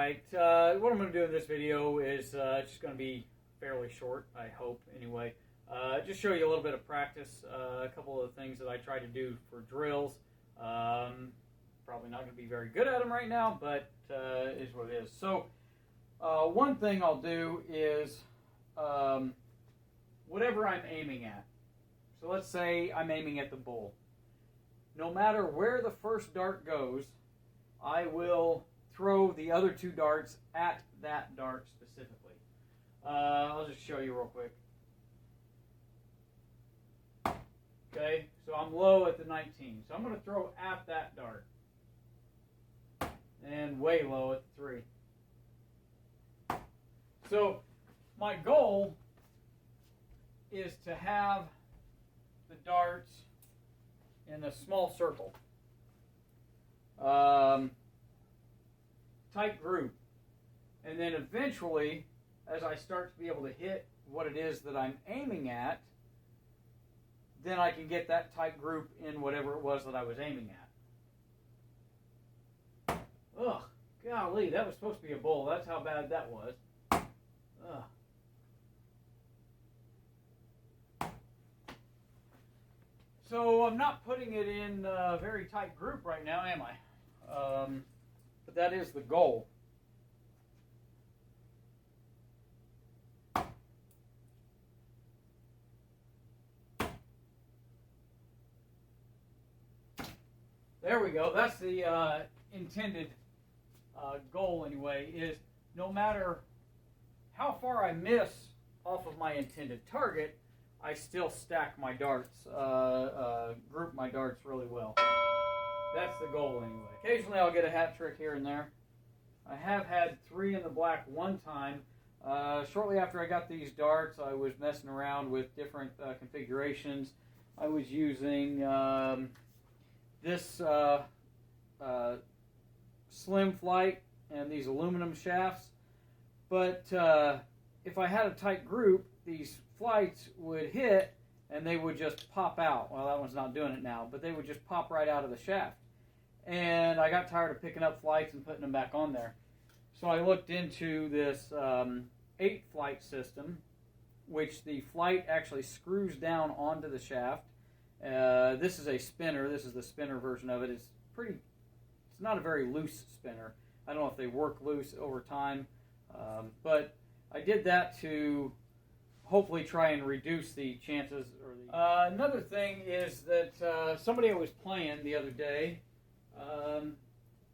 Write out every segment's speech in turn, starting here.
Alright, what I'm going to do in this video is just going to be fairly short, I hope, anyway. Just show you a little bit of practice, a couple of the things that I try to do for drills. Probably not going to be very good at them right now, but it is what it is. So, one thing I'll do is whatever I'm aiming at. So let's say I'm aiming at the bull. No matter where the first dart goes, I will throw the other two darts at that dart specifically. I'll just show you real quick. Okay, so I'm low at the 19, so I'm going to throw at that dart. And way low at the 3. So my goal is to have the darts in a small circle. Tight group. And then eventually, as I start to be able to hit what it is that I'm aiming at, then I can get that tight group in whatever it was that I was aiming at. Ugh, golly, that was supposed to be a bull. That's how bad that was. Ugh. So I'm not putting it in a very tight group right now, am I? But that is the goal. There we go. That's the intended goal anyway, is no matter how far I miss off of my intended target, I still stack my darts, group my darts really well. That's the goal anyway. Occasionally I'll get a hat trick here and there. I have had 3 in the black one time. Shortly after I got these darts, I was messing around with different configurations. I was using this slim flight and these aluminum shafts. But if I had a tight group, these flights would hit and they would just pop out. Well, that one's not doing it now, but they would just pop right out of the shaft. And I got tired of picking up flights and putting them back on there. So I looked into this 8-flight system, which the flight actually screws down onto the shaft. This is a spinner. This is the spinner version of it. It's not a very loose spinner. I don't know if they work loose over time, but I did that to hopefully try and reduce the chances. Another thing is that somebody I was playing the other day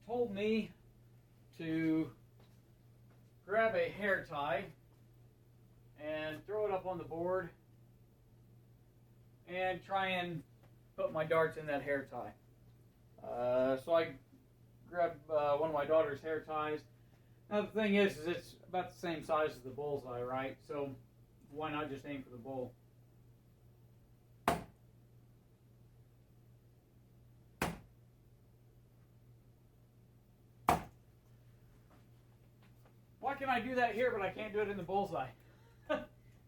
told me to grab a hair tie and throw it up on the board and try and put my darts in that hair tie. So I grabbed one of my daughter's hair ties. Now the thing is it's about the same size as the bullseye, right? So why not just aim for the bull? Why can I do that here, but I can't do it in the bullseye? Of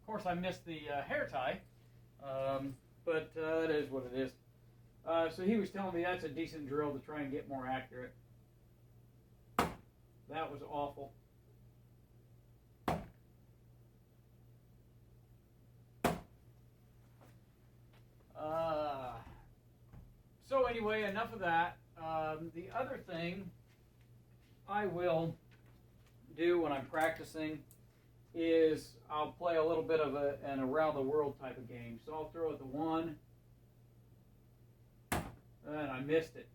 course, I missed the hair tie, but it is what it is. So he was telling me that's a decent drill to try and get more accurate. That was awful. So anyway, enough of that. The other thing I will do when I'm practicing is I'll play a little bit of an around the world type of game. So I'll throw at the 1, and I missed it.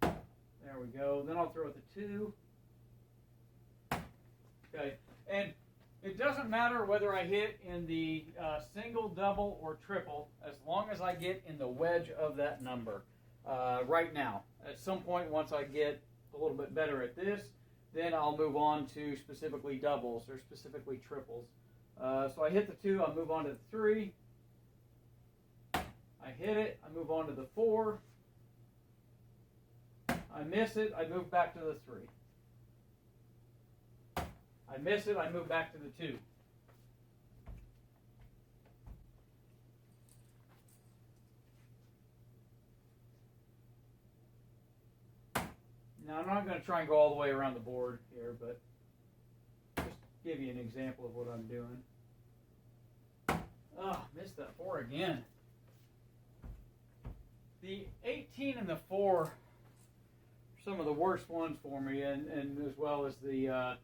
There we go. Then I'll throw at the 2. Okay, and it doesn't matter whether I hit in the single, double, or triple, as long as I get in the wedge of that number. Right now, at some point, once I get a little bit better at this, then I'll move on to specifically doubles or specifically triples. So I hit the 2, I move on to the 3. I hit it, I move on to the 4. I miss it, I move back to the 3. I miss it, I move back to the 2. Now I'm not going to try and go all the way around the board here, but just give you an example of what I'm doing. Oh, missed that 4 again. The 18 and the 4 are some of the worst ones for me, and as well as the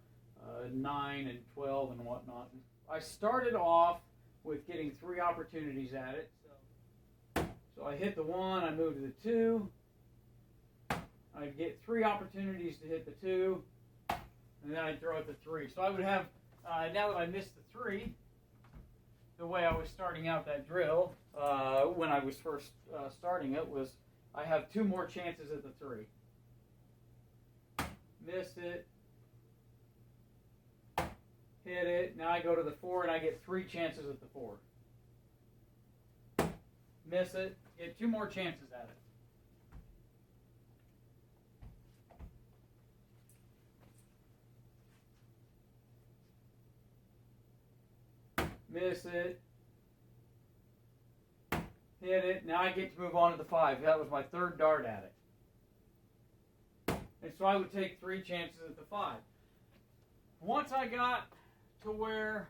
9 and 12 and whatnot. I started off with getting 3 opportunities at it. So I hit the 1, I move to the 2. I get 3 opportunities to hit the 2, and then I throw at the 3. So I would have, now that I missed the 3, the way I was starting out that drill, when I was first starting it, was I have 2 more chances at the 3. Missed it. Hit it. Now I go to the 4, and I get 3 chances at the 4. Miss it. Get 2 more chances at it. Miss it. Hit it. Now I get to move on to the 5. That was my 3rd dart at it. And so I would take 3 chances at the 5. Once I got to where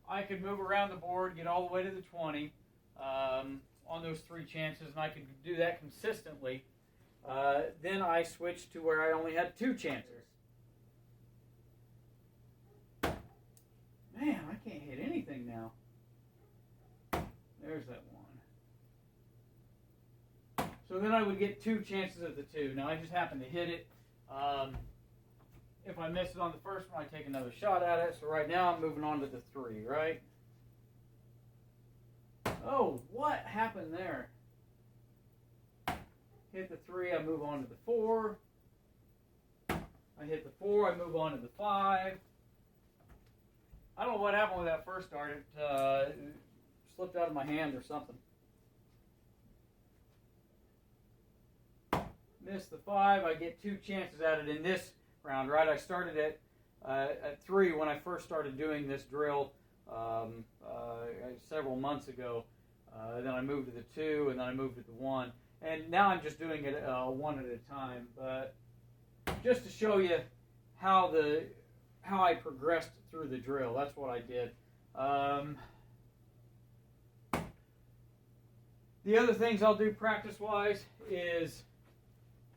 I could move around the board, get all the way to the 20 on those 3 chances, and I could do that consistently, then I switched to where I only had 2 chances. Man, I can't hit anything now. There's that 1. So then I would get 2 chances at the 2. Now I just happened to hit it. If I miss it on the first one, I take another shot at it. So right now I'm moving on to the 3, right? Oh, what happened there? Hit the 3, I move on to the 4. I hit the 4, I move on to the 5. I don't know what happened with that first dart. It slipped out of my hand or something. Missed the 5. I get 2 chances at it in this round, right? I started at 3 when I first started doing this drill several months ago. Then I moved to the 2, and then I moved to the 1. And now I'm just doing it 1 at a time. But just to show you how I progressed through the drill, that's what I did. The other things I'll do practice-wise is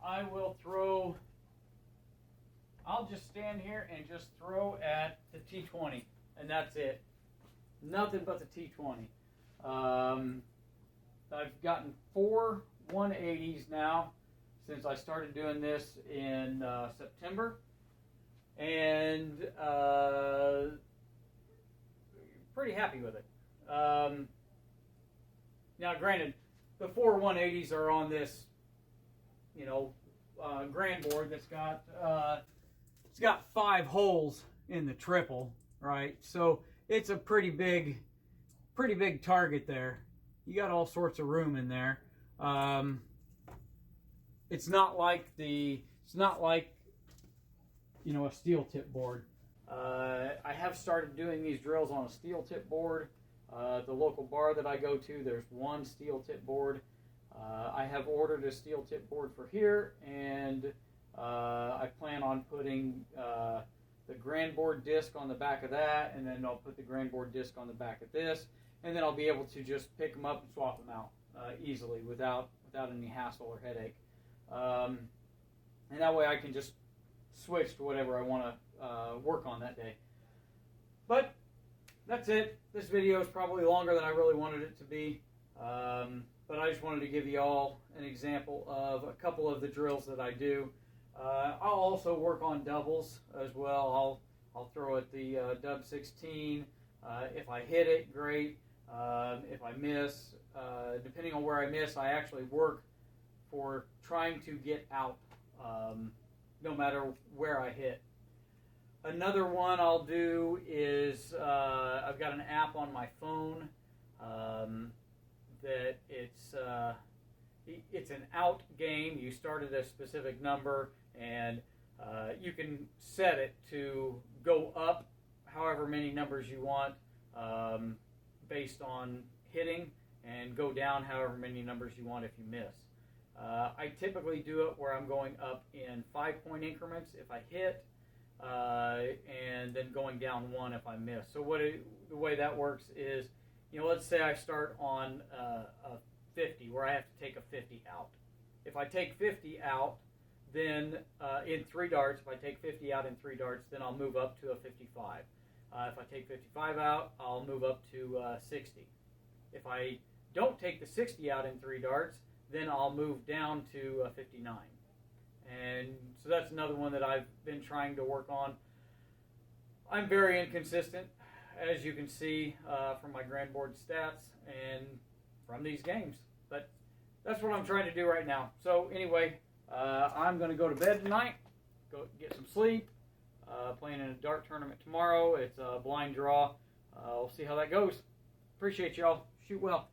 I'll just stand here and just throw at the T20, and that's it. Nothing but the T20. I've gotten 4 180s now since I started doing this in September, and pretty happy with it. Now, granted, the 4 180s are on this, grand board that's got it's got 5 holes in the triple, right? So it's a pretty big target there. You got all sorts of room in there. It's not like a steel tip board. I have started doing these drills on a steel tip board. The local bar that I go to, there's one steel tip board. I have ordered a steel tip board for here, and I plan on putting the grand board disc on the back of that, and then I'll put the grand board disc on the back of this, and then I'll be able to just pick them up and swap them out easily without any hassle or headache. And that way I can just switch to whatever I want to work on that day. But that's it. This video is probably longer than I really wanted it to be. But I just wanted to give you all an example of a couple of the drills that I do. I'll also work on doubles as well. I'll throw at the dub 16. If I hit it, great. If I miss, depending on where I miss, I actually work for trying to get out, no matter where I hit. Another one I'll do is I've got an app on my phone that it's an out game. You start at a specific number, and you can set it to go up however many numbers you want based on hitting, and go down however many numbers you want if you miss. I typically do it where I'm going up in 5-point increments if I hit, and then going down 1 if I miss. So the way that works is, let's say I start on a 50 where I have to take a 50 out. If I take 50 out, then in 3 darts, if I take 50 out in 3 darts, then I'll move up to a 55. If I take 55 out, I'll move up to 60. If I don't take the 60 out in 3 darts, then I'll move down to 59. And so that's another one that I've been trying to work on. I'm very inconsistent, as you can see from my grand board stats and from these games. But that's what I'm trying to do right now. So anyway, I'm going to go to bed tonight, go get some sleep. Playing in a dart tournament tomorrow. It's a blind draw. We'll see how that goes. Appreciate y'all. Shoot well.